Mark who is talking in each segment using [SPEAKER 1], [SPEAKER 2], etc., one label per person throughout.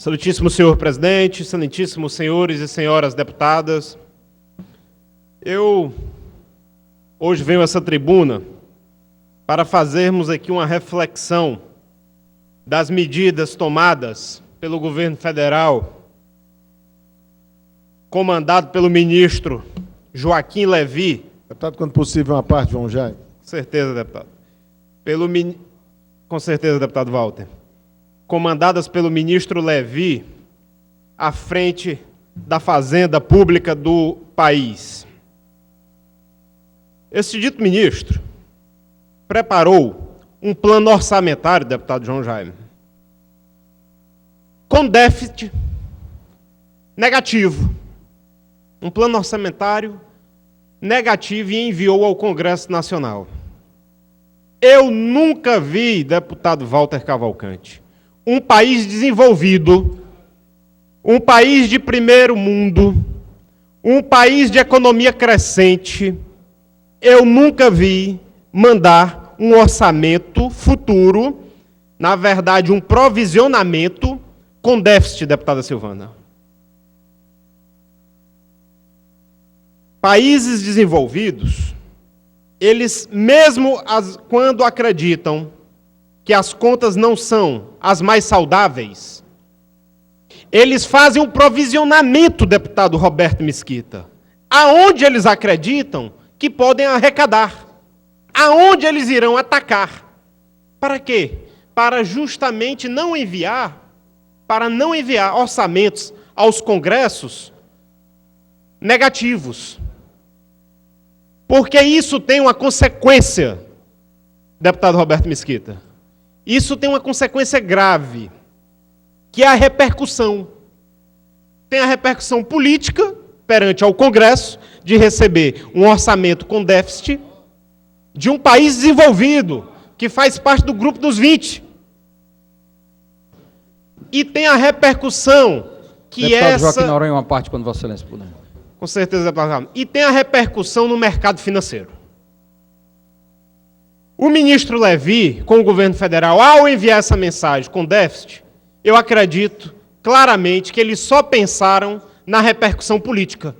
[SPEAKER 1] Excelentíssimo senhor presidente, excelentíssimos senhores e senhoras deputadas, eu hoje venho a essa tribuna para fazermos aqui uma reflexão das medidas tomadas pelo governo federal, comandado pelo ministro Joaquim Levy.
[SPEAKER 2] Deputado, quando possível, uma parte, João Jaime.
[SPEAKER 1] Com certeza, deputado. Com certeza, deputado Walter. Comandadas pelo ministro Levy, à frente da Fazenda Pública do país. Esse dito ministro preparou um plano orçamentário, deputado João Jaime, com déficit negativo. Um plano orçamentário negativo e enviou ao Congresso Nacional. Eu nunca vi, deputado Walter Cavalcante, um país desenvolvido, um país de primeiro mundo, um país de economia crescente, eu nunca vi mandar um orçamento futuro, na verdade, um provisionamento com déficit, deputada Silvana. Países desenvolvidos, eles, mesmo quando acreditam que as contas não são as mais saudáveis, eles fazem um provisionamento, deputado Roberto Mesquita, aonde eles acreditam que podem arrecadar, aonde eles irão atacar. Para quê? Para justamente não enviar orçamentos aos congressos negativos. Porque isso tem uma consequência, deputado Roberto Mesquita. Isso tem uma consequência grave, que é a repercussão. Tem a repercussão política perante ao Congresso de receber um orçamento com déficit de um país desenvolvido, que faz parte do grupo dos 20. E tem a repercussão que
[SPEAKER 3] deputado Joaquim Noronha, uma parte quando Vossa Excelência puder.
[SPEAKER 1] Com certeza, deputado. E tem a repercussão no mercado financeiro. O ministro Levy, com o governo federal, ao enviar essa mensagem com déficit, eu acredito claramente que eles só pensaram na repercussão política,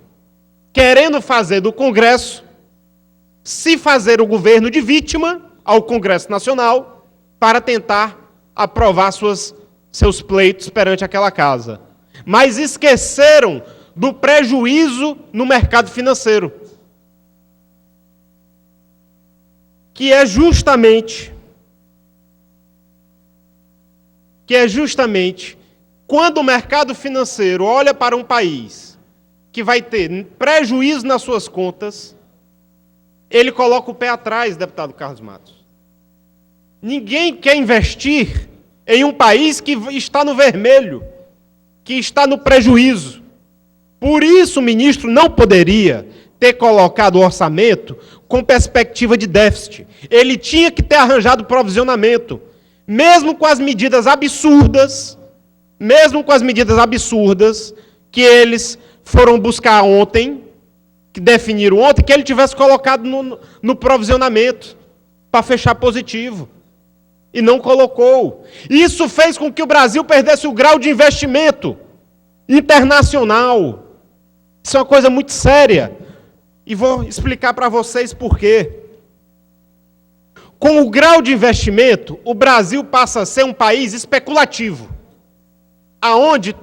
[SPEAKER 1] querendo fazer do Congresso, se fazer o governo de vítima ao Congresso Nacional, para tentar aprovar seus pleitos perante aquela casa. Mas esqueceram do prejuízo no mercado financeiro, que é justamente quando o mercado financeiro olha para um país que vai ter prejuízo nas suas contas, ele coloca o pé atrás, deputado Carlos Matos. Ninguém quer investir em um país que está no vermelho, que está no prejuízo. Por isso o ministro não poderia ter colocado o orçamento com perspectiva de déficit. Ele tinha que ter arranjado provisionamento. Mesmo com as medidas absurdas que eles foram buscar ontem, que definiram ontem, que ele tivesse colocado no provisionamento para fechar positivo. E não colocou. Isso fez com que o Brasil perdesse o grau de investimento internacional. Isso é uma coisa muito séria. E vou explicar para vocês por quê. Com o grau de investimento, o Brasil passa a ser um país especulativo, aonde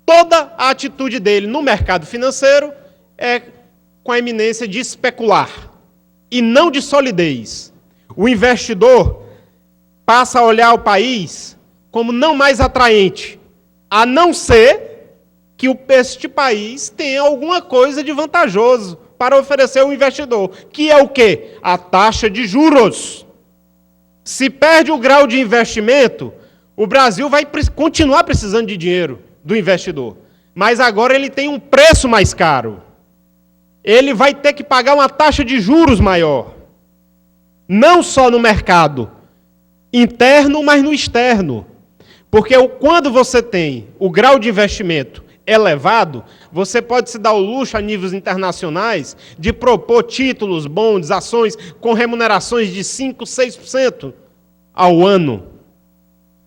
[SPEAKER 1] toda a atitude dele no mercado financeiro é com a eminência de especular, e não de solidez. O investidor passa a olhar o país como não mais atraente, a não ser que este país tenha alguma coisa de vantajoso para oferecer ao investidor, que é o quê? A taxa de juros. Se perde o grau de investimento, o Brasil vai continuar precisando de dinheiro do investidor, mas agora ele tem um preço mais caro. Ele vai ter que pagar uma taxa de juros maior, não só no mercado interno, mas no externo. Porque quando você tem o grau de investimento elevado, você pode se dar o luxo a níveis internacionais de propor títulos, bonds, ações com remunerações de 5%, 6% ao ano.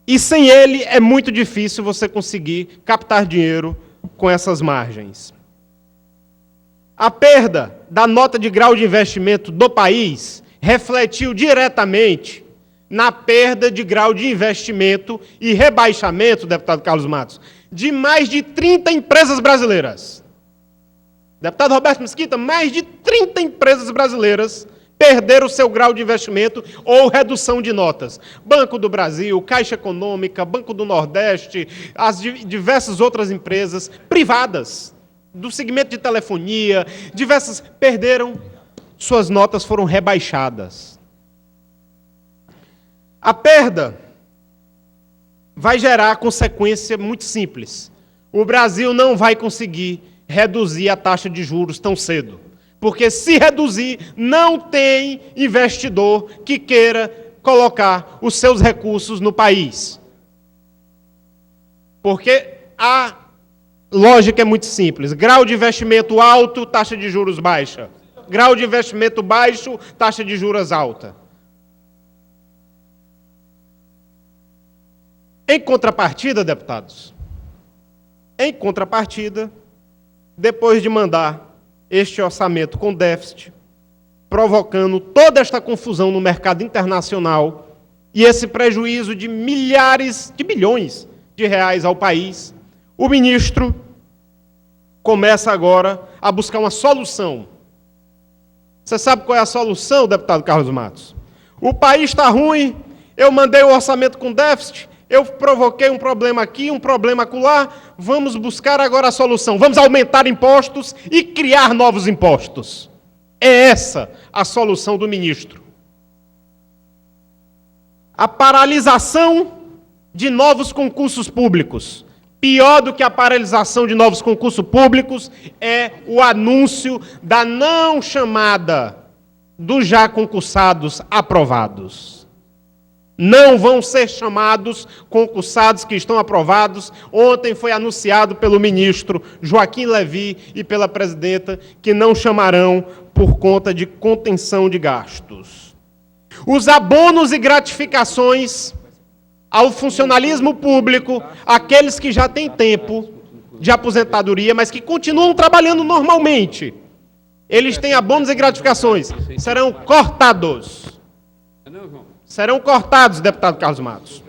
[SPEAKER 1] E sem ele é muito difícil você conseguir captar dinheiro com essas margens. A perda da nota de grau de investimento do país refletiu diretamente na perda de grau de investimento e rebaixamento, deputado Carlos Matos, de mais de 30 empresas brasileiras. Deputado Roberto Mesquita, mais de 30 empresas brasileiras perderam o seu grau de investimento ou redução de notas. Banco do Brasil, Caixa Econômica, Banco do Nordeste, as diversas outras empresas privadas do segmento de telefonia, diversas perderam, suas notas foram rebaixadas. A perda vai gerar consequência muito simples. O Brasil não vai conseguir reduzir a taxa de juros tão cedo. Porque se reduzir, não tem investidor que queira colocar os seus recursos no país. Porque a lógica é muito simples. Grau de investimento alto, taxa de juros baixa. Grau de investimento baixo, taxa de juros alta. Em contrapartida, deputados, depois de mandar este orçamento com déficit, provocando toda esta confusão no mercado internacional e esse prejuízo de milhares de bilhões de reais ao país, o ministro começa agora a buscar uma solução. Você sabe qual é a solução, deputado Carlos Matos? O país está ruim, eu mandei o orçamento com déficit, eu provoquei um problema aqui, um problema acolá, vamos buscar agora a solução. Vamos aumentar impostos e criar novos impostos. É essa a solução do ministro. A paralisação de novos concursos públicos. Pior do que a paralisação de novos concursos públicos é o anúncio da não chamada dos já concursados aprovados. Não vão ser chamados concursados que estão aprovados. Ontem foi anunciado pelo ministro Joaquim Levy e pela presidenta que não chamarão por conta de contenção de gastos. Os abonos e gratificações ao funcionalismo público, aqueles que já têm tempo de aposentadoria, mas que continuam trabalhando normalmente, eles têm abonos e gratificações, serão cortados. Serão cortados, deputado Carlos Matos.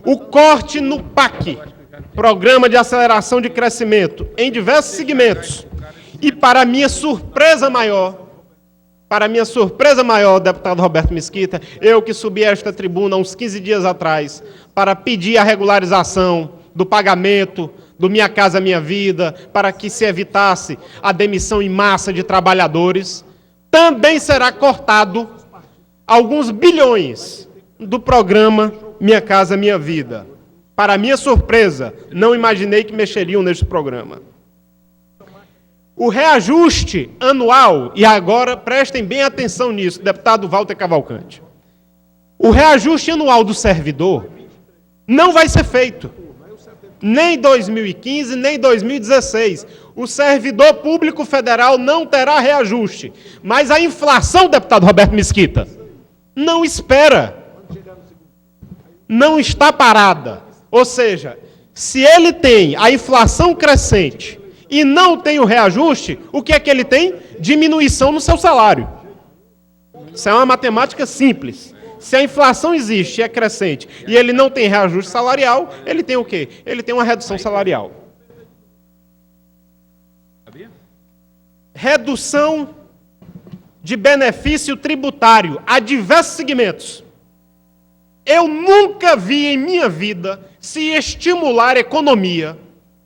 [SPEAKER 1] O corte no PAC, Programa de Aceleração de Crescimento, em diversos segmentos. E para minha surpresa maior, deputado Roberto Mesquita, eu que subi a esta tribuna uns 15 dias atrás para pedir a regularização do pagamento do Minha Casa Minha Vida, para que se evitasse a demissão em massa de trabalhadores, também será cortado alguns bilhões do programa Minha Casa Minha Vida. Para minha surpresa, não imaginei que mexeriam neste programa. O reajuste anual, e agora prestem bem atenção nisso, deputado Walter Cavalcante. O reajuste anual do servidor não vai ser feito. Nem 2015, nem 2016. O servidor público federal não terá reajuste. Mas a inflação, deputado Roberto Mesquita, não espera, não está parada. Ou seja, se ele tem a inflação crescente e não tem o reajuste, o que é que ele tem? Diminuição no seu salário. Isso é uma matemática simples. Se a inflação existe e é crescente e ele não tem reajuste salarial, ele tem o quê? Ele tem uma redução salarial. Redução de benefício tributário a diversos segmentos. Eu nunca vi em minha vida se estimular a economia,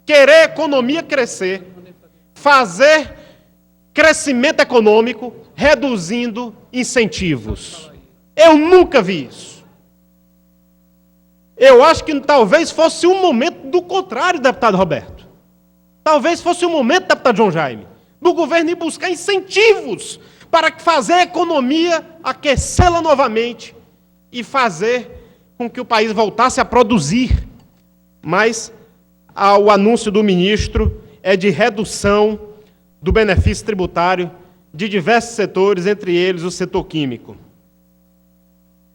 [SPEAKER 1] querer a economia crescer, fazer crescimento econômico, reduzindo incentivos. Eu nunca vi isso. Eu acho que talvez fosse um momento do contrário, deputado Roberto. Talvez fosse um momento, deputado João Jaime, do governo ir buscar incentivos para fazer a economia, aquecê-la novamente e fazer com que o país voltasse a produzir. Mas o anúncio do ministro é de redução do benefício tributário de diversos setores, entre eles o setor químico.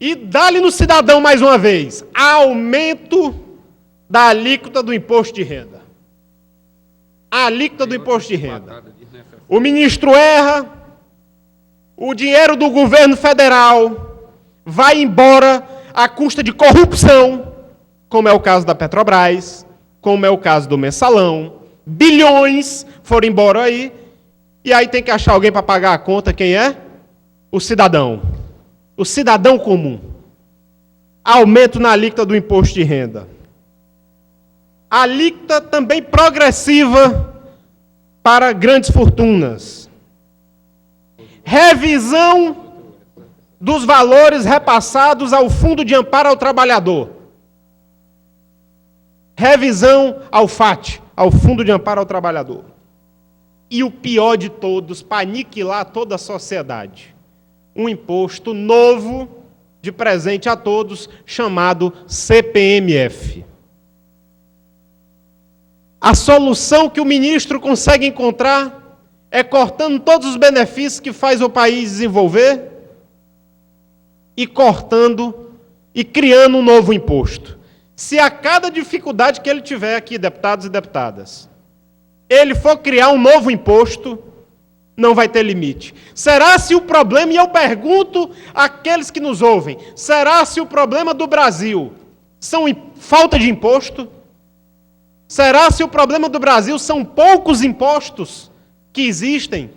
[SPEAKER 1] E dá-lhe no cidadão mais uma vez, aumento da alíquota do imposto de renda. A alíquota do imposto de renda. O ministro erra, o dinheiro do governo federal vai embora à custa de corrupção, como é o caso da Petrobras, como é o caso do Mensalão. Bilhões foram embora aí, e aí tem que achar alguém para pagar a conta. Quem é? O cidadão comum. Aumento na alíquota do imposto de renda. Alíquota também progressiva para grandes fortunas. Revisão dos valores repassados ao Fundo de Amparo ao Trabalhador. Revisão ao FAT, ao Fundo de Amparo ao Trabalhador. E o pior de todos, para aniquilar toda a sociedade, um imposto novo de presente a todos, chamado CPMF. A solução que o ministro consegue encontrar é cortando todos os benefícios que faz o país desenvolver e cortando e criando um novo imposto. Se a cada dificuldade que ele tiver aqui, deputados e deputadas, ele for criar um novo imposto, não vai ter limite. Será se o problema, e eu pergunto àqueles que nos ouvem, será se o problema do Brasil são falta de imposto? Será se o problema do Brasil são poucos impostos que existem?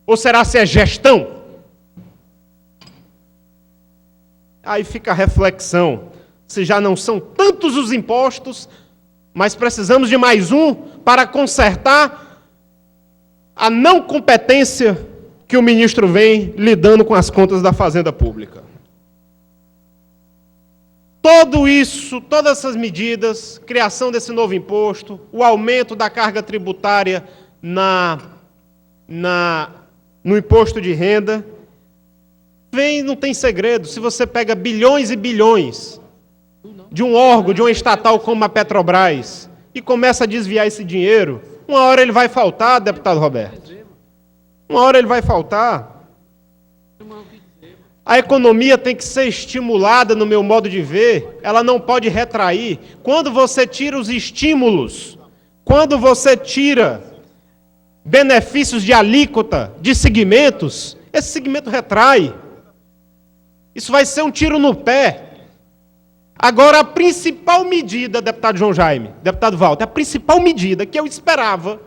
[SPEAKER 1] Ou será se é gestão? Aí fica a reflexão, se já não são tantos os impostos, mas precisamos de mais um para consertar a não competência que o ministro vem lidando com as contas da Fazenda Pública. Tudo isso, todas essas medidas, criação desse novo imposto, o aumento da carga tributária no imposto de renda, não tem segredo. Se você pega bilhões e bilhões de um órgão, de uma estatal como a Petrobras, e começa a desviar esse dinheiro, uma hora ele vai faltar, deputado Roberto. Uma hora ele vai faltar. A economia tem que ser estimulada, no meu modo de ver, ela não pode retrair. Quando você tira os estímulos, quando você tira benefícios de alíquota, de segmentos, esse segmento retrai. Isso vai ser um tiro no pé. Agora, a principal medida, deputado João Jaime, deputado Walter, a principal medida que eu esperava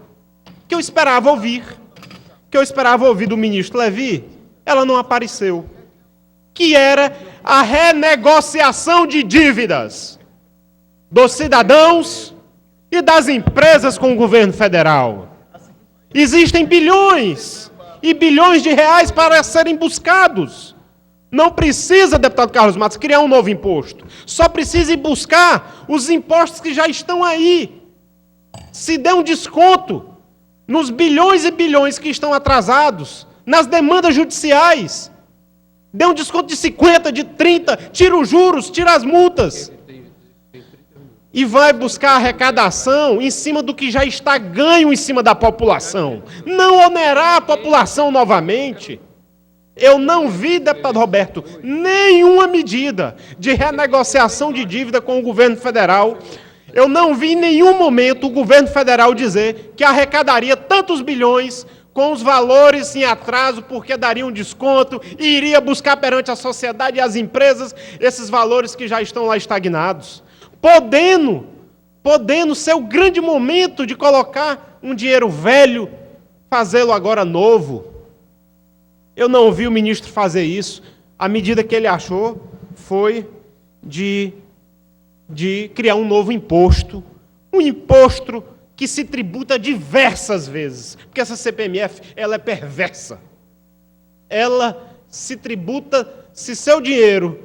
[SPEAKER 1] ouvir do ministro Levi, ela não apareceu, que era a renegociação de dívidas dos cidadãos e das empresas com o governo federal. Existem bilhões e bilhões de reais para serem buscados. Não precisa, deputado Carlos Matos, criar um novo imposto. Só precisa ir buscar os impostos que já estão aí. Se der um desconto nos bilhões e bilhões que estão atrasados, nas demandas judiciais, dê um desconto de 50%, de 30%, tira os juros, tira as multas. E vai buscar arrecadação em cima do que já está ganho em cima da população. Não onerar a população novamente. Eu não vi, deputado Roberto, nenhuma medida de renegociação de dívida com o governo federal. Eu não vi em nenhum momento o governo federal dizer que arrecadaria tantos bilhões com os valores em atraso, porque daria um desconto e iria buscar perante a sociedade e as empresas esses valores que já estão lá estagnados. Podendo ser o grande momento de colocar um dinheiro velho, fazê-lo agora novo. Eu não ouvi o ministro fazer isso. A medida que ele achou foi de criar um novo imposto. Um imposto que se tributa diversas vezes. Porque essa CPMF, ela é perversa. Ela se tributa, se seu dinheiro,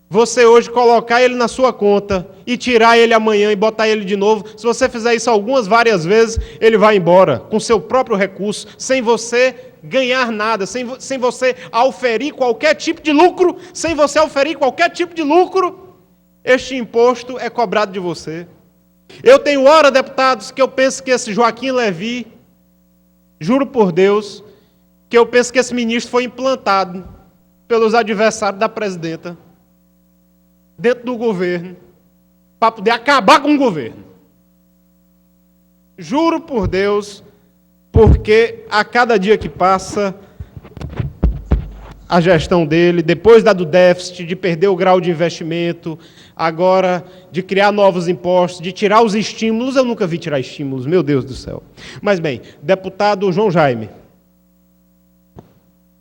[SPEAKER 1] você hoje colocar ele na sua conta e tirar ele amanhã e botar ele de novo, se você fizer isso várias vezes, ele vai embora, com seu próprio recurso, sem você ganhar nada, sem você auferir qualquer tipo de lucro, este imposto é cobrado de você. Eu tenho hora, deputados, que eu penso que esse Joaquim Levi, juro por Deus, que eu penso que esse ministro foi implantado pelos adversários da presidenta dentro do governo para poder acabar com o governo. Juro por Deus, porque a cada dia que passa, a gestão dele, depois da do déficit, de perder o grau de investimento, agora de criar novos impostos, de tirar os estímulos, eu nunca vi tirar estímulos, meu Deus do céu. Mas bem, deputado João Jaime.